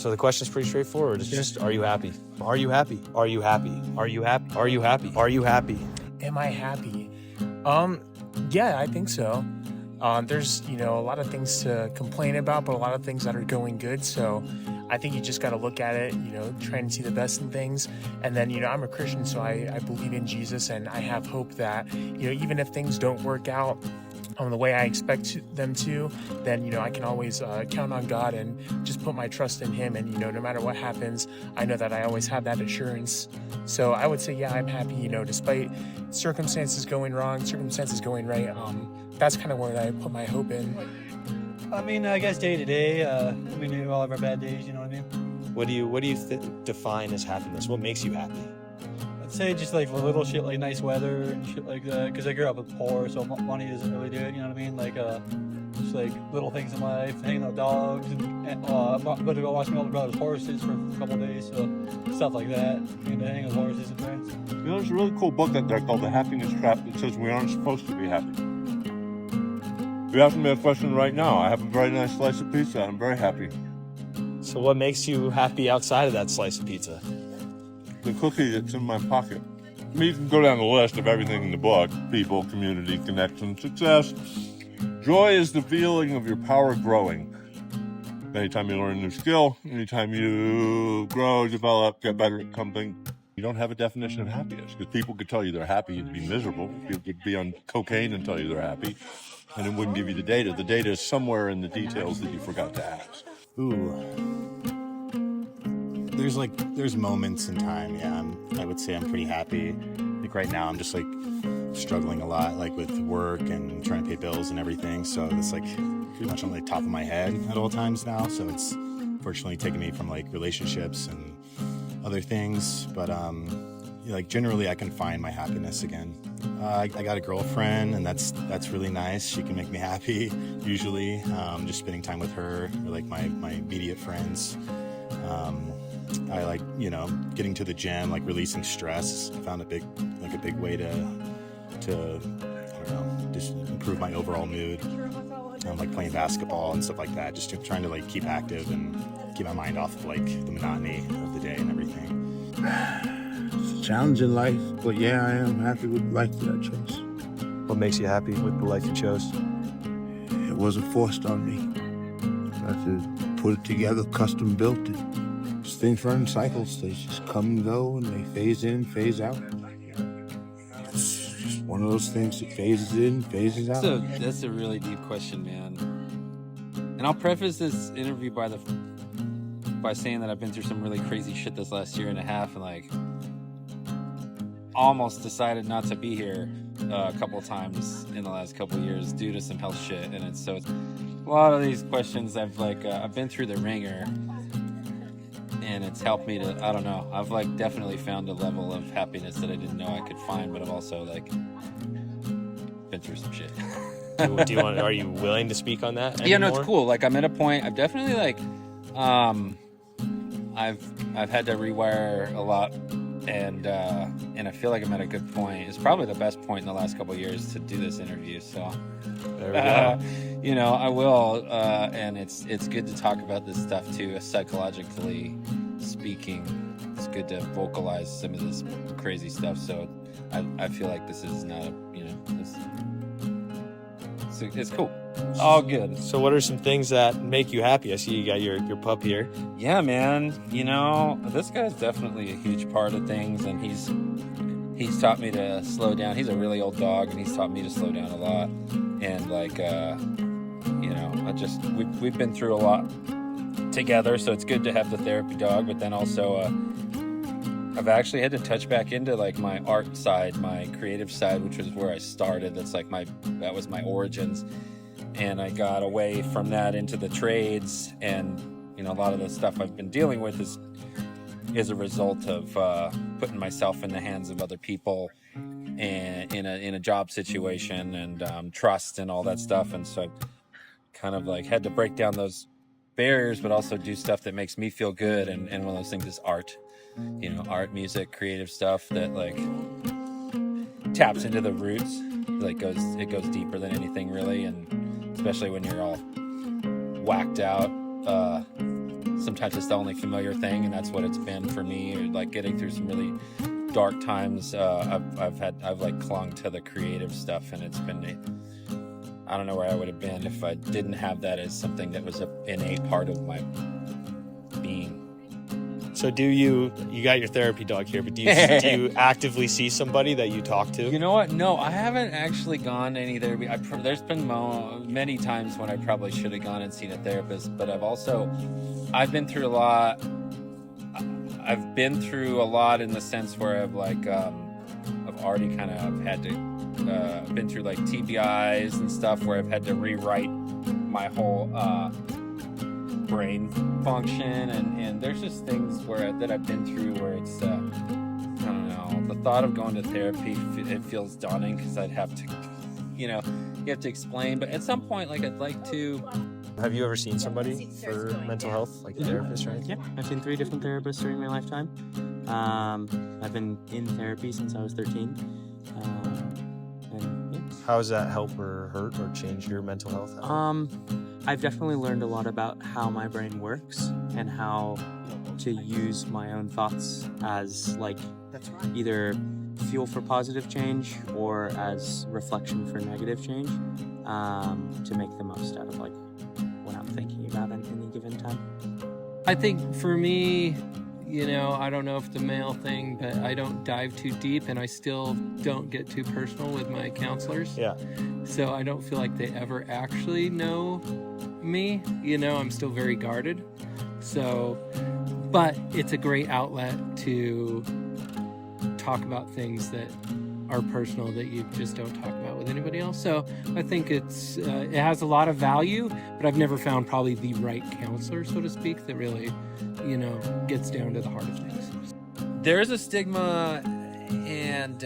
So the question's pretty straightforward. It's just, are you happy? Are you happy? Are you happy? Are you happy? Are you happy? Are you happy? Am I happy? Yeah, I think so. There's, a lot of things to complain about, but a lot of things that are going good. So I think you just got to look at it, trying to see the best in things. And then, I'm a Christian, so I believe in Jesus, and I have hope that, even if things don't work out the way I expect them to, then, I can always count on God and just put my trust in him. And, no matter what happens, I know that I always have that assurance. So I would say, yeah, I'm happy, despite circumstances going wrong, circumstances going right. That's kind of where I put my hope in. I guess day to day, we all have our bad days, you know what I mean? What do you define as happiless? What makes you happy? I'd say just like little shit like nice weather and shit like that, because I grew up with poor, so money doesn't really do it, you know what I mean? Like, just like little things in life, hanging out with dogs, and I'm about to go watch my older brother's horses for a couple of days, so stuff like that, and hanging with horses and friends. There's a really cool book out there called The Happiness Trap that says we aren't supposed to be happy. If you ask me a question right now, I have a very nice slice of pizza. I'm very happy. So what makes you happy outside of that slice of pizza? The cookie that's in my pocket. You can go down the list of everything in the book. People, community, connection, success. Joy is the feeling of your power growing. Anytime you learn a new skill, anytime you grow, develop, get better at something, you don't have a definition of happiness. Because people could tell you they're happy and be miserable. People could be on cocaine and tell you they're happy. And it wouldn't give you the data. The data is somewhere in the details that you forgot to ask. There's moments in time, yeah. I would say I'm pretty happy. Like right now, I'm just like struggling a lot, like with work and trying to pay bills and everything. So it's like pretty much on the top of my head at all times now. So it's fortunately taken me from like relationships and other things. But like generally, I can find my happiness again. I got a girlfriend, and that's really nice. She can make me happy. Usually, just spending time with her or like my immediate friends. I like getting to the gym, like releasing stress. I found a big way to I don't know, just improve my overall mood. Like playing basketball and stuff like that. Just trying to like keep active and keep my mind off of like the monotony of the day and everything. It's a challenging life, but yeah, I am happy with the life that I chose. What makes you happy with the life you chose? It wasn't forced on me. I had to put it together, custom built it. Just things run in cycles. They just come and go, and they phase in, phase out. It's just one of those things that phases in, phases out. So that's a really deep question, man. And I'll preface this interview by saying that I've been through some really crazy shit this last year and a half, and like almost decided not to be here a couple of times in the last couple of years due to some health shit. And it's a lot of these questions I've been through the ringer, and it's helped me to, I don't know, I've like definitely found a level of happiness that I didn't know I could find, but I've also like been through some shit. Are you willing to speak on that anymore? Yeah, no, it's cool. Like I'm at a point, I've definitely like, I've had to rewire a lot, and I feel like I'm at a good point. It's probably the best point in the last couple of years to do this interview. So there we go. I will, and it's good to talk about this stuff too. Psychologically speaking, it's good to vocalize some of this crazy stuff. So I feel like this is not it's cool. All good. So what are some things that make you happy? I see you got your pup here. Yeah, man. This guy's definitely a huge part of things, and he's taught me to slow down. He's a really old dog, and he's taught me to slow down a lot. And like, we've been through a lot together, so it's good to have the therapy dog. But then also, I've actually had to touch back into like my art side, my creative side, which was where I started. That was my origins. And I got away from that into the trades, and a lot of the stuff I've been dealing with is a result of putting myself in the hands of other people and in a job situation, and trust and all that stuff. And so I kind of like had to break down those barriers, but also do stuff that makes me feel good. And one of those things is art. Art, music, creative stuff that like taps into the roots. Like it goes deeper than anything really, and especially when you're all whacked out sometimes it's the only familiar thing, and that's what it's been for me. Or like getting through some really dark times, I've like clung to the creative stuff, and it's been, I don't know where I would have been if I didn't have that as something that was an innate part of my being. So you got your therapy dog here, but do you actively see somebody that you talk to? You know what? No, I haven't actually gone any therapy. There's been many times when I probably should have gone and seen a therapist, but I've been through a lot. I've been through a lot in the sense where I've already kind of had to, been through like TBIs and stuff where I've had to rewrite my whole brain function, and there's just things that I've been through where it's, I don't know, the thought of going to therapy, it feels daunting because I'd have to, you have to explain, but at some point, like I'd like to. Have you ever seen somebody for mental health, like a therapist or anything? Yeah, I've seen 3 different therapists during my lifetime. I've been in therapy since I was 13. And yeah. How does that help or hurt or change your mental health? I've definitely learned a lot about how my brain works and how to use my own thoughts as like either fuel for positive change or as reflection for negative change, to make the most out of like what I'm thinking about at any given time. I think for me, I don't know if the male thing, but I don't dive too deep, and I still don't get too personal with my counselors. Yeah. So I don't feel like they ever actually know me. I'm still very guarded. So, but it's a great outlet to talk about things that are personal that you just don't talk about with anybody else. So I think it has a lot of value, but I've never found probably the right counselor, so to speak, that really, gets down to the heart of things. There's a stigma, and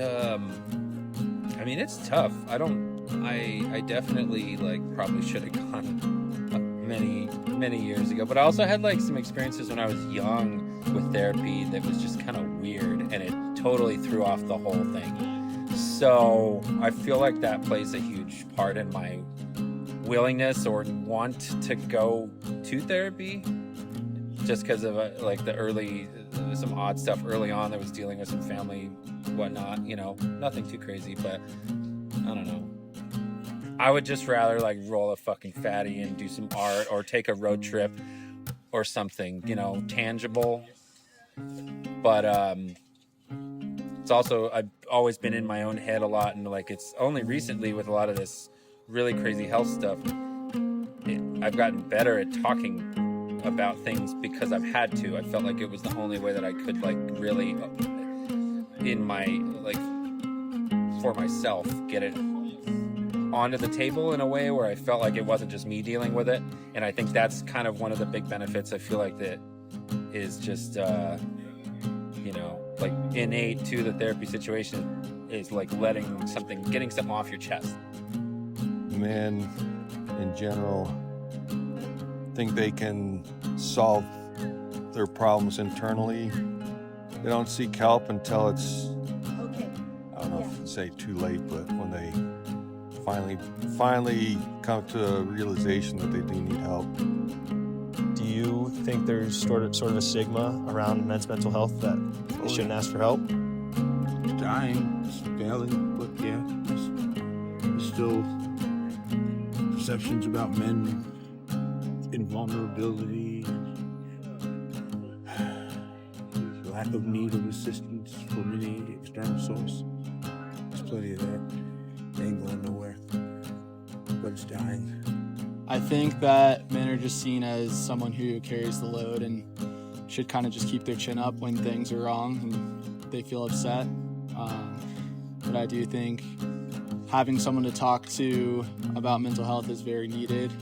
it's tough. I definitely probably should have gone many years ago, but I also had some experiences when I was young with therapy that was just kind of weird, and it totally threw off the whole thing. So I feel like that plays a huge part in my willingness or want to go to therapy, just because of some odd stuff early on that was dealing with some family, whatnot, nothing too crazy, but I don't know. I would just rather roll a fucking fatty and do some art or take a road trip or something, tangible. But it's also, I've always been in my own head a lot, and it's only recently with a lot of this really crazy health stuff, I've gotten better at talking about things because I've had to. I felt like it was the only way that I could really in my for myself get it onto the table in a way where I felt like it wasn't just me dealing with it. And I think that's kind of one of the big benefits I feel like that is just innate to the therapy situation is getting something off your chest. Men in general think they can solve their problems internally. They don't seek help until it's, I don't know if to say too late, but when they finally come to a realization that they do need help. Do you think there's sort of a stigma around men's mental health that they shouldn't ask for help? Dying, failing, but yeah, there's still perceptions about men, invulnerability, lack of need of assistance from any external source. There's plenty of that. They ain't going nowhere, but it's dying. I think that men are just seen as someone who carries the load and should kind of just keep their chin up when things are wrong and they feel upset. But I do think having someone to talk to about mental health is very needed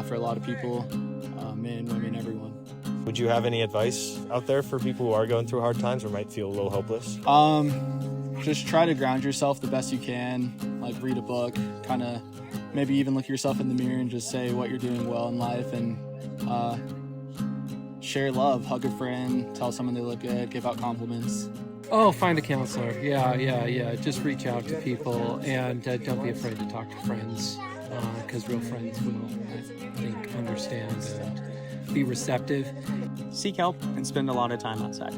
for a lot of people, men, women, everyone. Would you have any advice out there for people who are going through hard times or might feel a little hopeless? Just try to ground yourself the best you can, read a book, kind of maybe even look yourself in the mirror and just say what you're doing well in life, and share love, hug a friend, tell someone they look good, give out compliments. Oh, find a counselor. Yeah. Just reach out to people, and don't be afraid to talk to friends, because real friends will, I think, understand and be receptive. Seek help and spend a lot of time outside.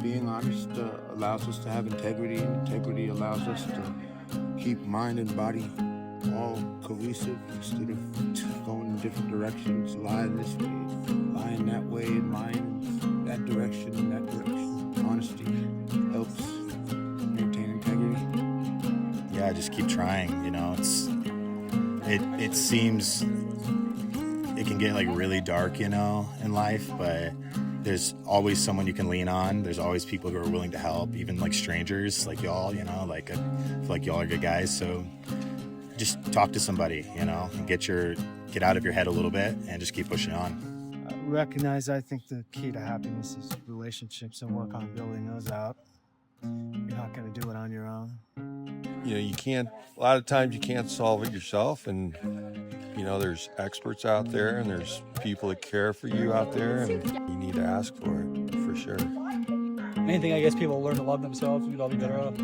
Being honest allows us to have integrity, and integrity allows us to keep mind and body all cohesive instead of going in different directions, lying this way, lying that way, and lying in that direction and that direction. Honesty helps maintain integrity. Yeah, just keep trying. You know, it seems it can get like really dark, you know, in life, but there's always someone you can lean on. There's always people who are willing to help, even like strangers like y'all, you know, like I feel like y'all are good guys. So just talk to somebody, you know, and get out of your head a little bit and just keep pushing on. Recognize, I think the key to happiness is relationships, and work on building those out. You're not going to do it on your own. You know, a lot of times you can't solve it yourself, and you know, there's experts out there and there's people that care for you out there, and you need to ask for it, for sure. Anything I guess people learn to love themselves, we'd all be better off.